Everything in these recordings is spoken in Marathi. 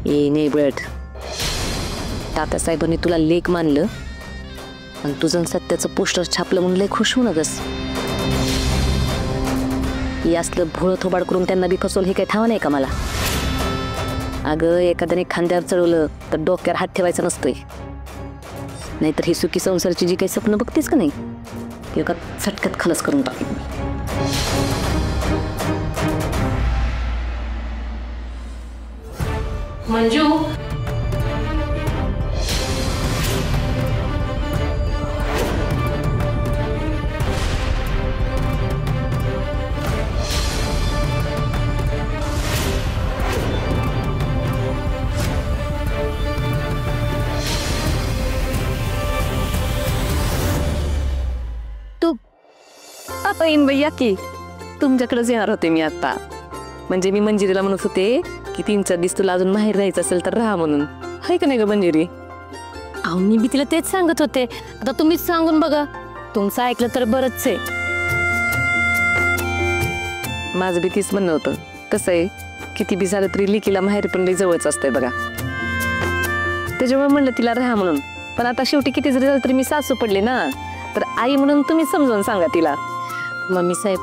ए नाही बट तात्यासाहेबांनी तुला लेख मानलं आणि तुझं सत्याचं पोस्टर छापलं म्हणून लय खुश होऊ नकस. हे असलं भोळं थोबाड करून त्यांना बी फसवलं हे काही ठाव नाही का मला. अगं एखाद्याने खांद्यावर चढवलं तर डोक्यावर हात ठेवायचा नसतोय. नाहीतर ही सुखी संसाराची जी काही स्वप्न बघतेस का नाही ती एका झटक्यात खलास करून टाकेल. मंजू येईन भैया की तुमच्याकडेच येणार होते मी आता. म्हणजे मी मंजिरीला म्हणत होते की 3-4 दिवस तुला अजून माहेर राहायचं असेल तर राहा म्हणून. हाय का नाही ग मंजिरी? अहो मी बी तिला तेच सांगत होते. आता तुम्हीच सांगून बघा. तुमचं ऐकलं तर बरंच आहे. माझं बी तीच म्हणणं होतं. कसं आहे किती बी झालं तरी लिकीला माहेर पण लई जवळच असतंय बघा. त्याच्यामुळे म्हणलं तिला राहा म्हणून. पण आता शेवटी किती जरी झालं तरी मी सासू पडले ना. तर आई म्हणून तुम्ही समजावून सांगा तिला. मम्मी साहेब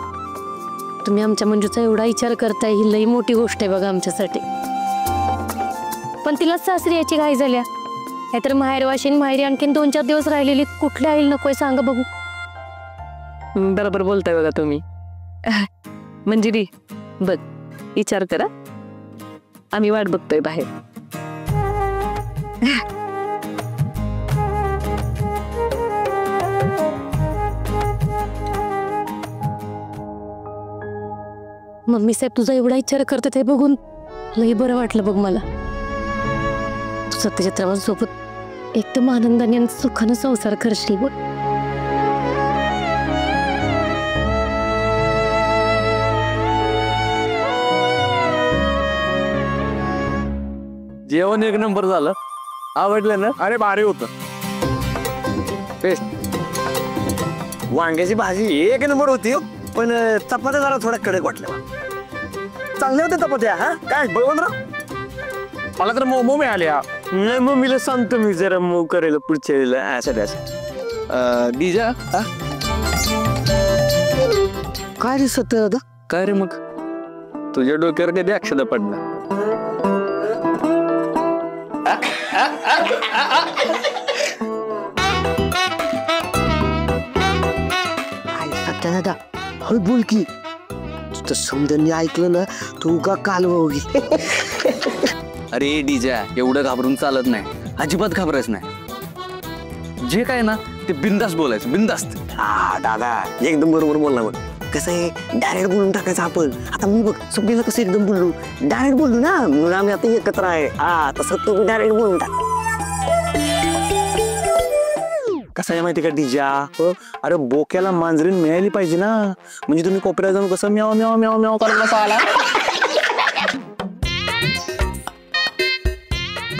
तुम्ही आमच्या मंजूचा एवढा विचार करताय ही लई मोठी गोष्ट आहे बघा आमच्यासाठी. पण तिला सासरी याची घाई झाल्या. नाहीतर माहेर वाशीन माहेरी आणखीन 2-4 दिवस राहिलेली कुठल्या आईल नकोय सांगा बघू. बरोबर बोलताय बघा तुम्ही. मंजिरी बघ विचार करा. आम्ही वाट बघतोय बाहेर. मम्मी साहेब तुझा एवढा विचार करतात हे बघून लई बरं वाटलं बघ मला. तू सत्याच्या त्रावासोबत एकदम आनंदाने आणि सुखानं संसार करशील बघ. जेवण 1 नंबर झालं. आवडलं ना? अरे भारी होतं. बेस्ट. वांग्याची भाजी 1 नंबर होती. पण चपात्या जरा थोड्या कडक वाटल्या. चांगल्या होत्या चपात्या. हा काय बरोबर. मला तर मोमो मिळाल्या. नाही मम्मीला सांगतो मी जरा मऊ करायला पुढच्या वेळेला. असं डीजा काय रे सत्य दादा? काय रे मग तुझ्या डोक्यावर कधी अक्षदा पडला? दादा हळू बोल की. तुझं समजांनी ऐकलं ना तू का कालवा होगी. अरे डीजा एवढं घाबरून चालत नाही. अजिबात घाबरायच नाही. जे काय ना ते बिंदास बोलायचं. बिंदास्त. हा दादा एकदम बरोबर बोलला. मग कसं आहे डायरेक्ट बोलून टाकायचं आपण. आता मी बघ सुप्रीला कसं एकदम बोललो डायरेक्ट बोललो ना. मग आम्ही आता एकत्र आहे. हा तसं तुम्ही डायरेक्ट बोलून टाक. कसं आहे माहिती का डीजा? अरे बोक्याला मांजरीन मिळाली पाहिजे ना. म्हणजे तुम्ही कोपऱ्यात जाऊन कसं म्याव म्याव म्याव म्याव करायला आला.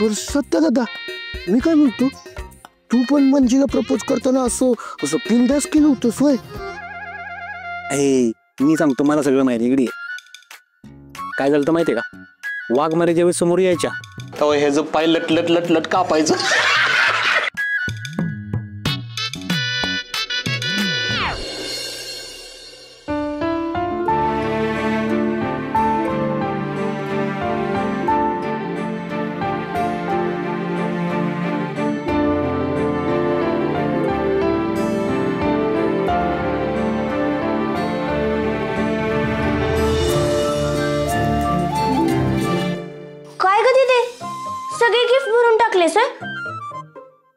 बरं सत्य दादा मी काय म्हणतो तू पण मंजीला प्रपोज करताना असं असं बिंदास केलं होतं सोय. मी सांगतो मला सगळं माहिती. इकडे काय झालं तर माहितीये का? वाघमारे ज्यावेळेस समोर यायच्या तेव्हा हे जो पाय लट लट लट लट कापायचं.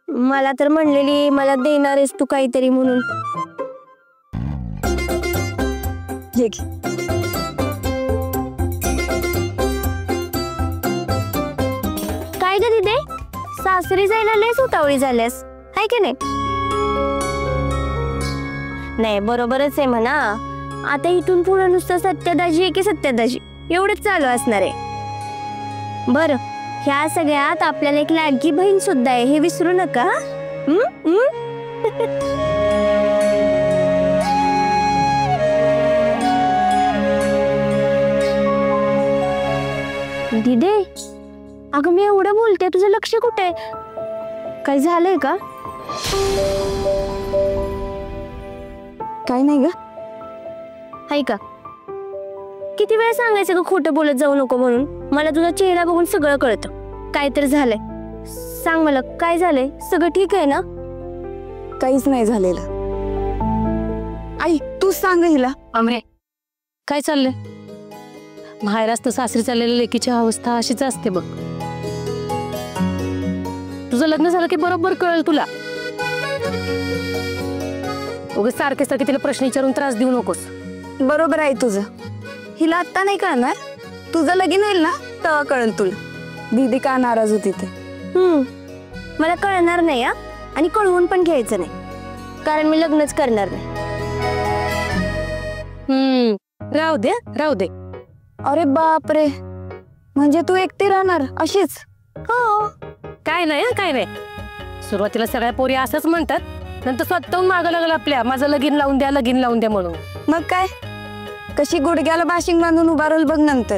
मला तर म्हणलेली मला देणार आहेस तू काहीतरी म्हणून. काय ग दिदे सासरी जायला लयच उतावळी झाल्यास हाय की नाही? नाही बरोबरच आहे म्हणा. आता इथून पुढे नुसतं सत्यदाजी आहे की सत्यदाजी एवढंच चालू असणार आहे. बरं ह्या सगळ्यात आपल्याला एक लाडकी बहीण सुद्धा आहे हे विसरू नका. दिदे अगं मी एवढं बोलते, तुझं लक्ष कुठे आहे? काय झालंय का? काय नाही ग. हाय का? किती वेळ सांगायचं ग खोटं बोलत जाऊ नको म्हणून? मला तुझा चेहरा बघून सगळं कळतं. काय तर झालंय, सांग मला काय झालंय? सगळं ठीक आहे ना? काहीच नाही झालेलं. आई तू सांग हिला. अमरे, काय चाललंय? बाहेर असतं सासरी चाललेल्या लेकीची अवस्था अशीच असते बघ. तुझं लग्न झालं की बरोबर कळेल तुला. उगाच सारखे सारखे तिला प्रश्न विचारून त्रास देऊ नकोस. बरोबर आहे तुझं. हिला आत्ता नाही कळणार, तुझं लगीन होईल ना तेव्हा कळेल तुला. दीदी का नाराज होती ते. मला कळणार नाही हा, आणि कळवून पण घ्यायचं नाही, कारण मी लग्नच करणार नाही. राहू दे राहू दे. अरे बाप रे, म्हणजे तू एकटी राहणार अशीच? हो, काय नाही काय नाही. सुरुवातीला सगळ्या पोरी असंच म्हणतात, नंतर स्वतःहून मागं लागलं आपल्या, माझं लगीन लावून द्या लगीन लावून द्या म्हणून. मग काय, कशी गुडघ्याला बाशिंग बांधून उभा राहील बघ नंतर.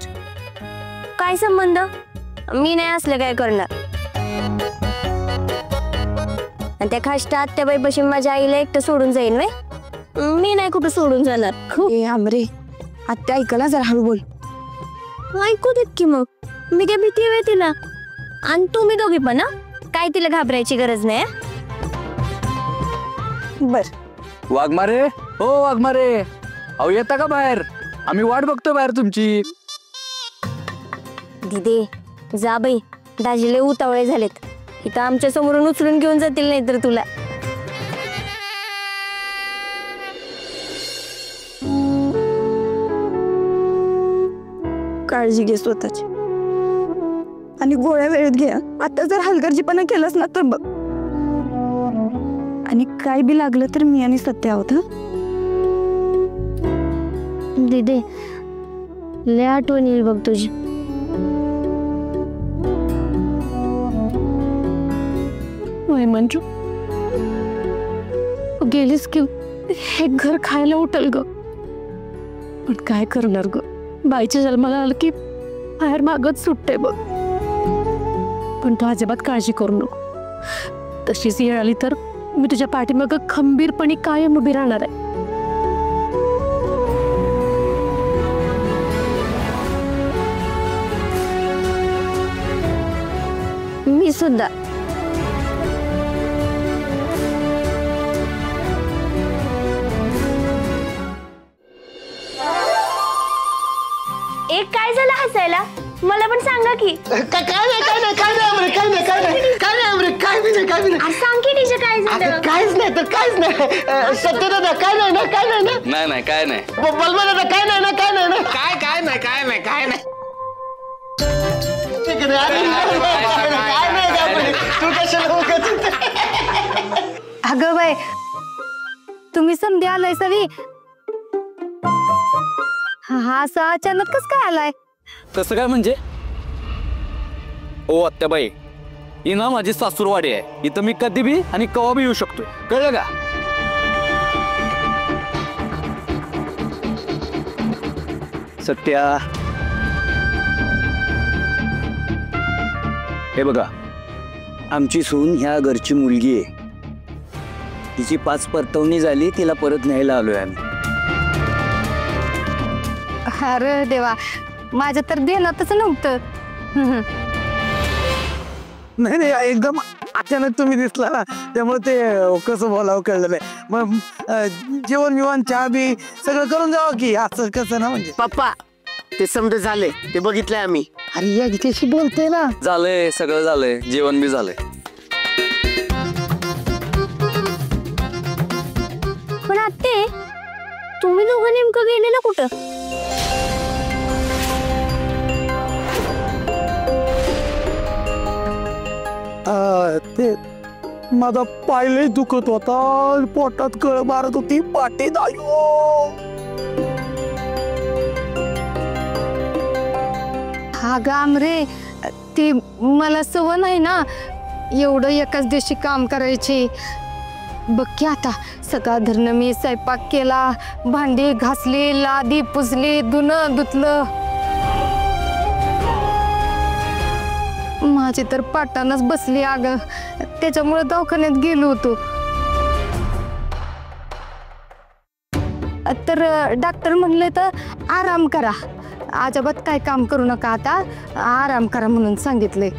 काय संबंध? मी नाही असले काय करणार. आणि त्या खाष्टा आत्याबाई पाशी माझ्या आईला एकटं सोडून जाईन वे? मी नाही कुठं सोडून जाणार. ए आमरे, आत्या ऐकला जरा हळू बोल. ऐकू देत की मग, मी काय भीती आहे तिला? आणि तुम्ही दोघी पण ना, काय तिला घाबरायची गरज नाही. बर वाघमारे, हो वाघमारे, अहो येता का बाहेर? आम्ही वाट बघतो बाहेर तुमची. दिदे जा बाई, दाजीले उतावळे झालेत. इथं आमच्या समोरून उचलून घेऊन जातील नाही तर तुला. काळजी घे स्वतःची, आणि गोळ्या वेळेत घे. आता जर हलगर्जीपणा केलास ना तर बघ. आणि काय बी लागलं तर मी आणि सत्य आहोत. दिदे लय आठवण येईल बघ तुझी. मंजू गेलीस की हे घर खायला उठल ग. पण काय करणार ग, बाईच्या जन्माला आलं की बाहेर मागच सुटते बघ. पण तू अजिबात काळजी करू नको. तशीच येळ आली तर मी तुझ्या पाठीमाग खंबीरपणे कायम उभी राहणार आहे. मी सुद्धा. एक काय झालं हसायला? मला पण सांगा की. काय सांग की टीचर काय झालं? काहीच नाही तर काहीच नाही. सत्य दादा काय नाही ना, काय नाही ना. नाही नाही काय नाही. बलमा दादा काय नाही ना, काय नाही ना. काय नाही ठीक आहे. काय नाही तू कशाला उगाच. अगं बाय, तुम्ही समधी आलाय सवी. हा असा अचानक कस काय आलाय? कसं काय म्हणजे? ओ आत्याबाई, ही ना माझी सासूरवाडी आहे. इथं मी कधी बी आणि कवा बी येऊ शकतो, कळलं का? सत्या, हे बघा, आमची सून ह्या घरची मुलगी आहे. तिची 5 परतवणी झाली, तिला परत न्यायला आलोय आम्ही. अरे देवा, माझ्या तर ध्यानातच नव्हतं. नाही नाही, एकदम अचानक तुम्ही दिसला ना, त्यामुळे ते कसं बोलावं कळलं नाही. मग जेवण बिवण चहा बी सगळं करून जावं की, असं कसं ना. म्हणजे पप्पा ते समजा झाले, ते बघितलंय आम्ही. अरे या गीतेशी बोलतोय ना. झालंय, सगळं झालंय, जेवण बी झालंय. पण आत्ते, तुम्ही दोघं नेमकं गेलेला कुठं? ते माझा पाय लय दुखत होता, पोटात कळ मारत होती, पाठीत. आयो हा गाम रे, ते मला सवय नाही ना एवढं एकाच दिवशी काम करायची. बघ की आता सकाळ धरणं मी स्वयंपाक केला, भांडी घासली, लादी पुसली, धुणं धुतलं. माझी तर पाटानच बसली अगं, त्याच्यामुळे दवाखान्यात गेलो होतो. तर डॉक्टर म्हणले तर आराम करा, अजिबात काय काम करू नका, आता आराम करा म्हणून सांगितले.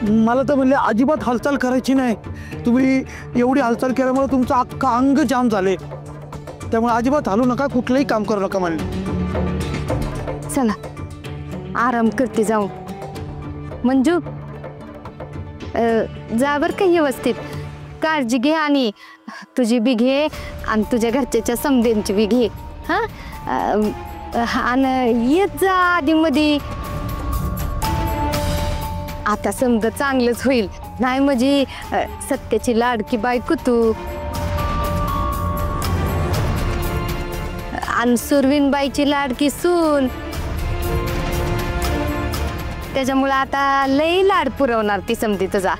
मला तर म्हणले अजिबात हालचाल करायची नाही, तुम्ही एवढी हालचाल केल्यामुळे तुमचं अख्खं अंग जाम झाले, त्यामुळे अजिबात हालू नका, कुठलंही काम करू नका म्हणले. चला आराम करते जाऊ. मंजू जा बर का व्यवस्थित, काळजी घे आणि तुझी बी घे आणि तुझ्या घरच्याच्या समधेंची बी घे. हा आणि येत जा आधी मध्ये, आता समजा चांगलंच होईल, नाही म्हणजे सत्याची लाडकी बायको तू आणि सुरवीनबाईची लाडकी सून, त्याच्यामुळे आता लई लाड पुरवणार ती समधी तुझा.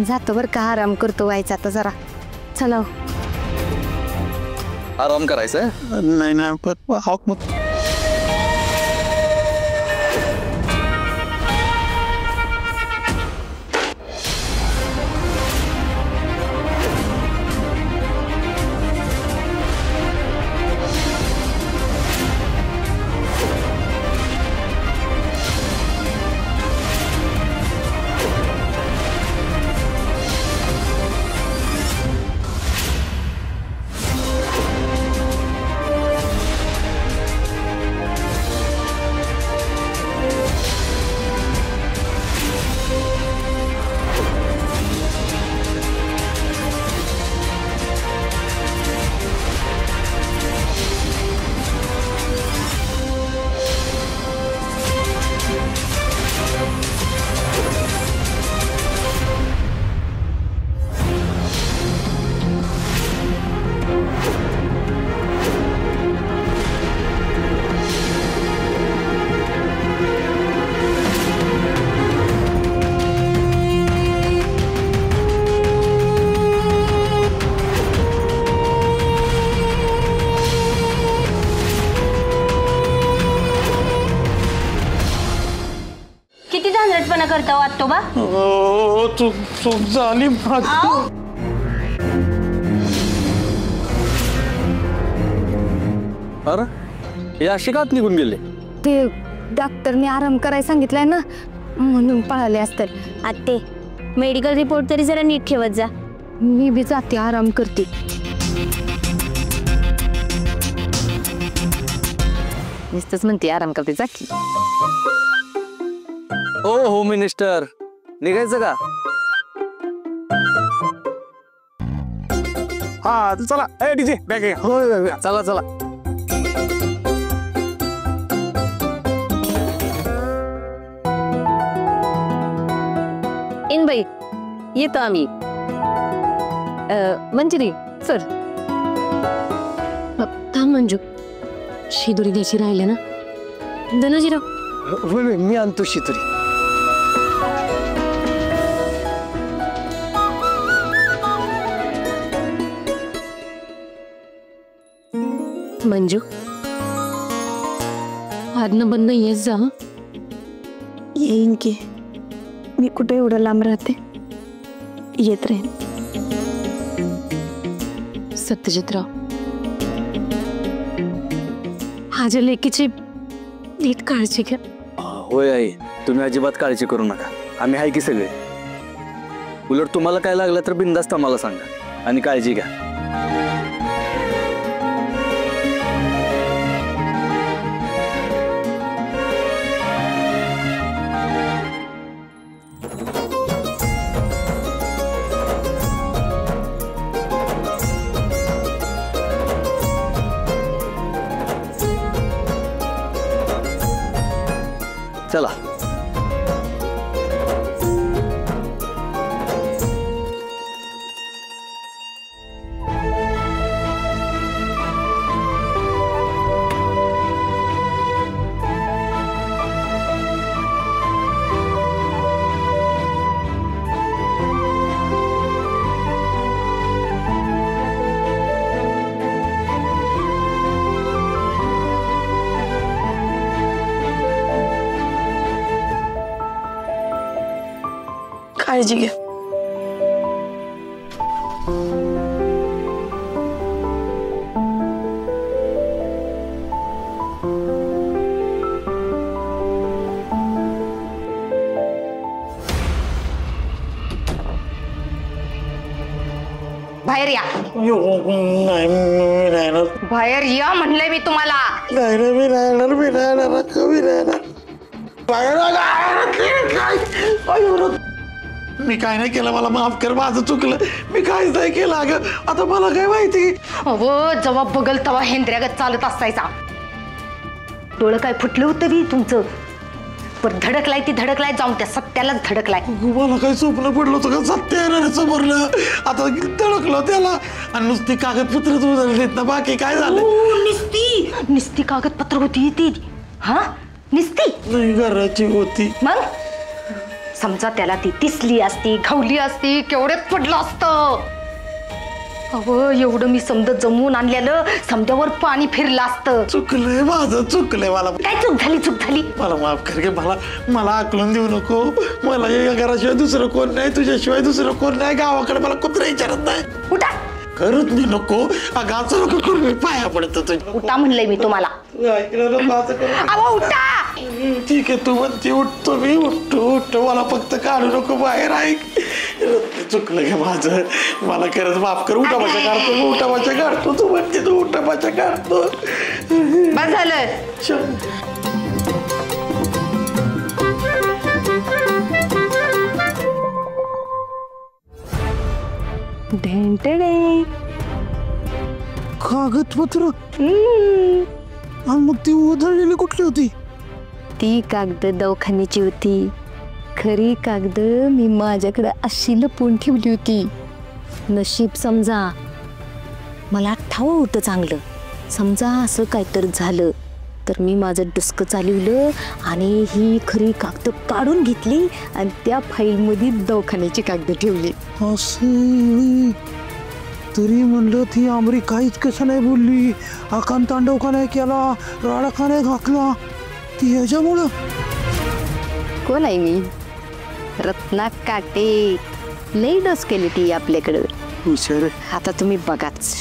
जातो बर का, आराम करतो व्हायचा आता जरा. चला आराम करायचं. नाही नाही हॉक मत. करता वाटतो बा. चूक झाली. अरे हे अशी कात निघून गेले? ते डॉक्टरने आराम करायला सांगितलंय ना, म्हणून पळाले असतील. आत्ते मेडिकल रिपोर्ट तरी जरा नीट ठेवत जा. मी बी जाते, आराम करते. नुसतंच म्हणते आराम करते, जा की. ओ होम मिनिस्टर, निघायचं का? हा चला. ए डीजे बॅग घे. हो चला चला. इन बाई येतो आम्ही. मंजिरी सर. थांब मंजू, शिदोरी द्यायची राहिले ना. धनजीराव मी आणतो शितुरी. मंजू आडनं बंद येत जा. येईन की, मी कुठे एवढं लांब राहते, येत राहीन. सत्यजितराव, माझ्या लेकीची नीट काळजी घ्या. होय आई, तुम्ही अजिबात काळजी करू नका, आम्ही आहे की सगळे. उलट तुम्हाला काय लागलं तर बिनधास्त आम्हाला सांगा आणि काळजी घ्या. चला. काळजी घ्या. बाहेर या. बाहेर या म्हणलंय मी तुम्हाला. मी काय नाही केलं, मला माफ कर, माझं चुकलं, मी काहीच नाही केलं. अगं आता मला काय माहिती. अहो जेव्हा बघल तेव्हा हेंद्र्यागत चालत असायचा. डोळं काय फुटलं होतं बी तुमचं. पर धडकलाय ती धडकलाय, जाऊन त्या सत्यालाच धडकलाय. मला काही स्वप्न पडलं होतं का सत्य येणार समोरलं, आता धडकलो त्याला. आणि नुसती कागदपत्र देत ना, बाकी काय झालं. निस्ती कागदपत्र होती ती. हा निस्ती नाही घराची होती. मग समजा त्याला ती तिसली असती, घावली असती, केवढे पडलं असतं. अहो एवढं मी समजा जमवून आणलेलं, समजावर पाणी फिरलं असतं. चुकलंय माझं, चुकलंय. मला काय चूक झाली. मला माफ कर गे. मला आकलून देऊ नको. मला या घराशिवाय दुसरं कोण नाही, तुझ्याशिवाय दुसरं कोण नाही. गावाकडे मला कुत्रा विचारत नाही. उठा. करत मी नको. अगाचं नको करू, मी पाया पडतो तुझ्या. उठा म्हणलंय मी तुम्हाला. ऐकलं नको असं करू. अहो उठा. ठीक आहे, तू म्हणते उठतो मी. उठतो. मला फक्त काढू नको बाहेर. ऐक, चुकलं गे माझं, मला खरंच माफ कर. उठापाच्या काढतो, उठापाच्या काढतो. तू म्हणते तू उठापाच्या काढतो. बस झालं. कागदपत्र. मग ती उधळलेली कुठली होती. ती कागद दवाखान्याची होती. खरी कागद मी माझ्याकडे अशी लपवून ठेवली होती. नशीब समजा मला ठाव होतं चांगलं. समजा असं काहीतरी झालं तर मी माझं डुसकं चालवलं आणि ही खरी कागद काढून घेतली आणि त्या फाईलमध्ये दवाखान्याची कागद ठेवली. असं तरी म्हणलं ती आमरी काहीच कसं नाही बोलली. आकांत तांडव का नाही केला, राडा का नाही घातला, ती ह्याच्यामुळं. कोण आहे मी? रत्ना काटे. लई डोस केली ती आपल्याकडं. हुशार. आता तुम्ही बघाच,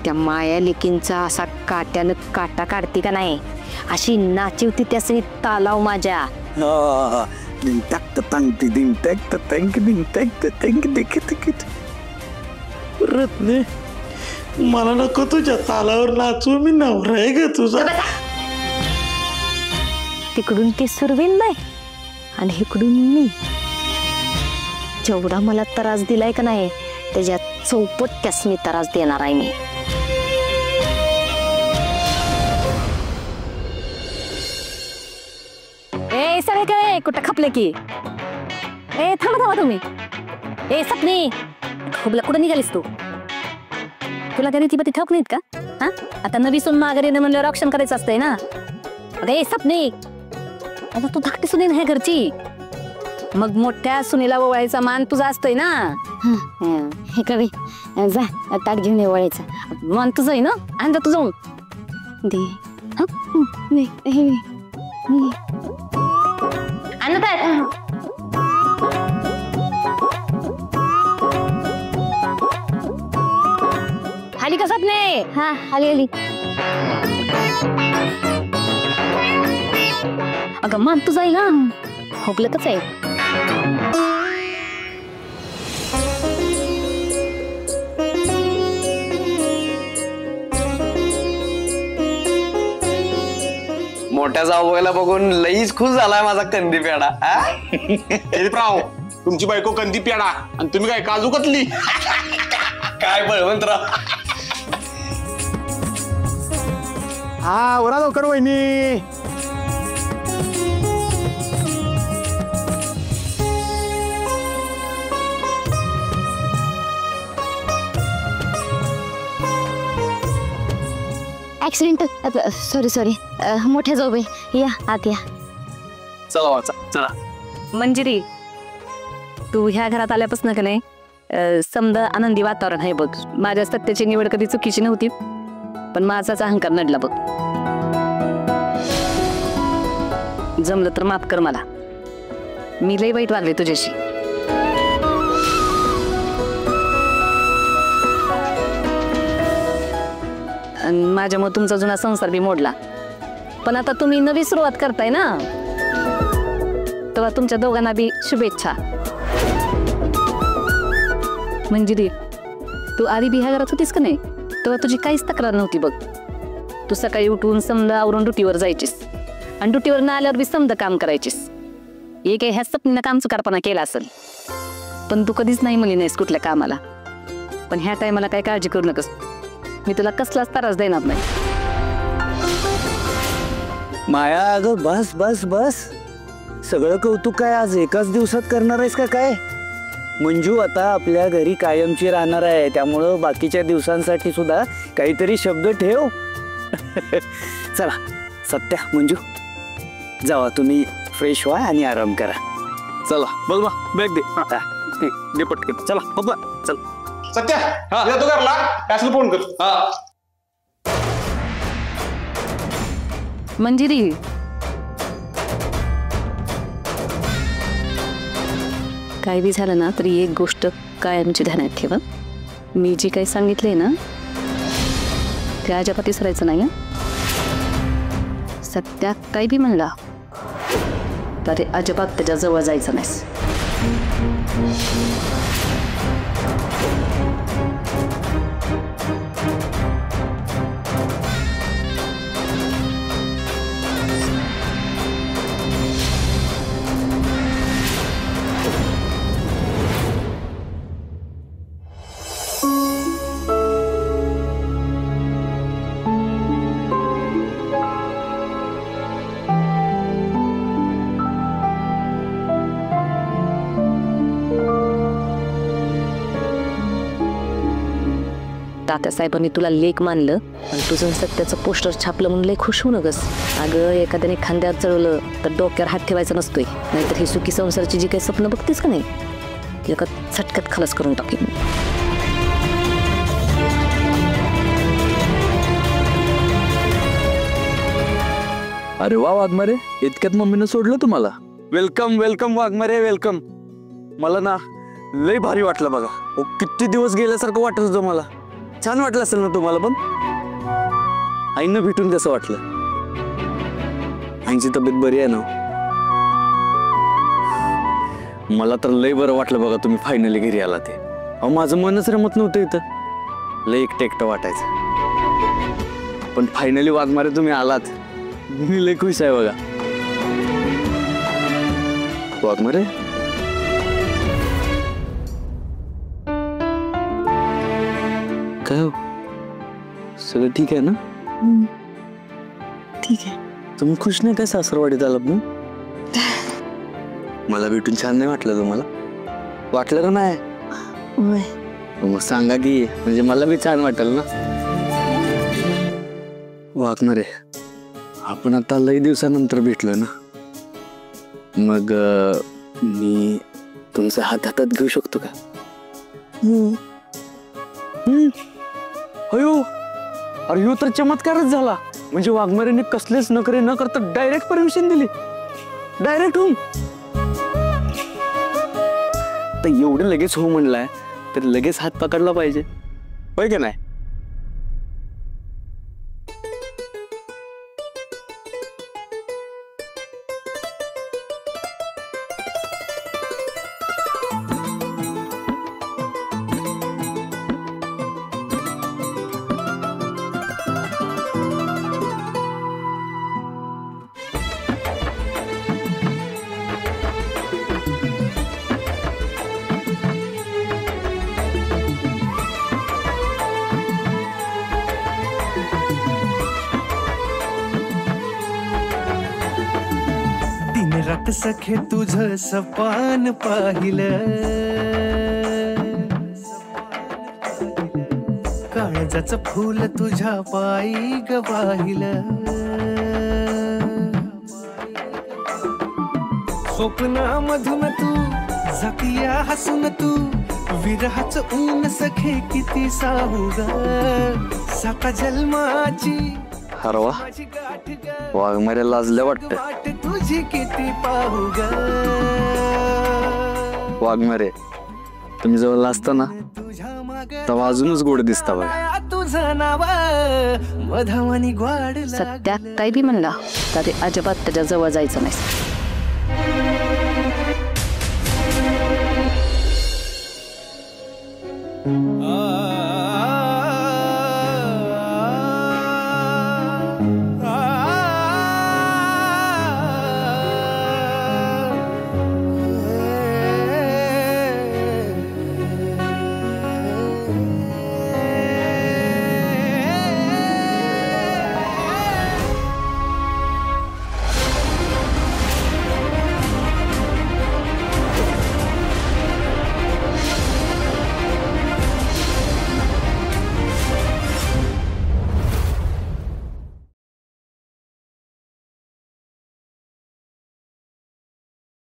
त्या माया लेकींचा असा काट्यानं काटा काढते का नाही, अशी नाचिवती त्याचे तालाव माझ्या. रत्ने, मला नको तुझ्या तालावर नाचू. मी नवरा आहे ग तुझा. तिकडून ती सुरवीन बाई आणि इकडून मी. जेवढा मला त्रास दिलाय का नाही, त्याच्या चौपट त्यास मी त्रास देणार आहे. मी ए सगळे काय कुठं खपले की. ए थांबा तुम्ही. ए सपनी, खोबला कुठं निघालीस तू. तुला त्या रीतीपती ठाऊक नाहीत का. हा आता नवी सून माघारी म्हणल्यावर रक्षण करायचं असतंय ना. अरे सपनी, आता तू धाकटी सुनी नाही घरची, मग मोठ्या सुनीला ओवाळायचा मान तुझा असतोय ना. हे कवी जा ताट घेऊन ओवाळायचं मान तुझं आहे ना. आणि तू जाऊन दे. आली का सपने. हा आली. अगं मान तुझा आहे ना. खोकलतच आहे. मोठ्या जावयाला बघून लईच खुश झालाय माझा कंदी पेडा. राव, तुमची बायको कंदी पेडा आणि तुम्ही काय काजू कतली. काय बळवंतराव. हा वरा लवकर वहिनी. ऍक्सिडेंट. सॉरी मोठ्या जाऊ बाई, या आत या. चला वाचा चला. मंजिरी, तू ह्या घरात आल्यापासून का नाही समजा आनंदी वातावरण आहे बघ. माझ्या सत्याची निवड कधी चुकीची नव्हती, पण माझाच अहंकार नडला बघ. जमलं तर माफ कर मला. मी लई वाईट वागले तुझ्याशी. आणि माझ्यामुळे तुमचा जुना संसार बी मोडला. पण आता तुम्ही नवी सुरुवात करताय ना, तेव्हा तुमच्या दोघांना बी शुभेच्छा. मंजिरी, तू आधी बी ह्या घरात होतीस का नाही, तेव्हा तुझी काहीच तक्रार नव्हती बघ. तू सकाळी उठून समजा आवरून ड्युटीवर जायचीस आणि ड्युटीवर न आल्यावर बी समजा काम करायचीस. एक ह्या सपनीनं काम चुकारपणा केला असेल, पण तू कधीच नाही म्हणली नाहीस कुठल्या कामाला. पण ह्या टायमाला काय काळजी करू नकोस, मी तुला कसलाच त्रास देणार नाही. माया, अगं बस बस बस, सगळं कौतुक काय आज एकाच दिवसात करणार आहेस का काय? मंजू आता आपल्या घरी कायमची राहणार आहे, त्यामुळं बाकीच्या दिवसांसाठी सुद्धा काहीतरी शब्द ठेव. चला सत्या, मंजू जावा, तुम्ही फ्रेश व्हा आणि आराम करा. चला बघ बॅग दे पटकन. चला पप्पा चल. सत्या येतो घरला, कॅशला फोन कर. मंजिरी, काय बी झालं ना तरी एक गोष्ट कायमची ध्यानात ठेवा. मी जी काही सांगितले ना ते अजिबात विसरायचं नाही. सत्या काही बी म्हणला तरी अजिबात त्याच्या जवळ जायचं नाहीस. तात्यासाहेबांनी तुला लेख मानलं आणि तुझं सत्याचं पोस्टर छापलं म्हणून लय खुश होऊ नगस. अगं एखाद्याने खांद्यावर चढवलं तर डोक्यावर हात ठेवायचा नसतोय, नाहीतर ही सुखी संसाराची जी काही स्वप्न बघतेस का नाही ती एका झटक्यात खलास करून टाकेन. अरे वा वाघमारे, इतक्यात मम्मीनं सोडलं तुम्हाला? Welcome welcome Waghmare, welcome. मला ना लय भारी वाटलं बघा. किती दिवस गेल्यासारखं वाटत होतं मला. छान वाटलं असेल ना तुम्हाला पण? आईंना भेटून कसं वाटलं? आईंची तब्येत बरी आहे ना? मला तर लय बरं वाटलं बघा तुम्ही फायनली घरी आला ते. अहो माझं मनच रमत नव्हतं इथं, लय एकटं एकटं वाटायचं. पण फायनली वाघमारे तुम्ही आलात, मी लय खुश आहे बघा. वाघमारे, काय हो, सगळं ठीक आहे ना? ठीक आहे. तुम्ही खुश नाही काय सासरवाडीत आलात ना? मला भेटून छान नाही वाटलं तुम्हाला? वाटलं का नाही? मग सांगा की, म्हणजे मला बी छान वाटेल ना. वाघमारे, आपण आता लई दिवसानंतर भेटलोय ना, मग मी तुमचा हात हातात घेऊ शकतो का? अयो, अरे ह्यो तर चमत्कारच झाला. म्हणजे वाघमारेने कसलेच नखरे न करता डायरेक्ट परमिशन दिली, डायरेक्ट होऊन. तर एवढं लगेच हो म्हणलाय तर लगेच हात पकडला पाहिजे, होय का नाही? रात सखे तुझं सपान पाहिलं, काळजाचं फूल तुझ्या पायी ग वाहिलं. स्वप्नामधून तू जातीया हसून तू, विरहाचं ऊन सखे किती साहू ग. साता जन्माची हरवा वाघमारे लाजल्या वाटत. तुझी किती पाहू ग. वाघमारे, तुम्ही जवळ असता ना तेव्हा अजूनच गोड दिसता बघा. तुझं नाव मधावानी ग्वाड सत्यात काही बी म्हणला तरी अजिबात त्याच्या जवळ जायचं नाही. आ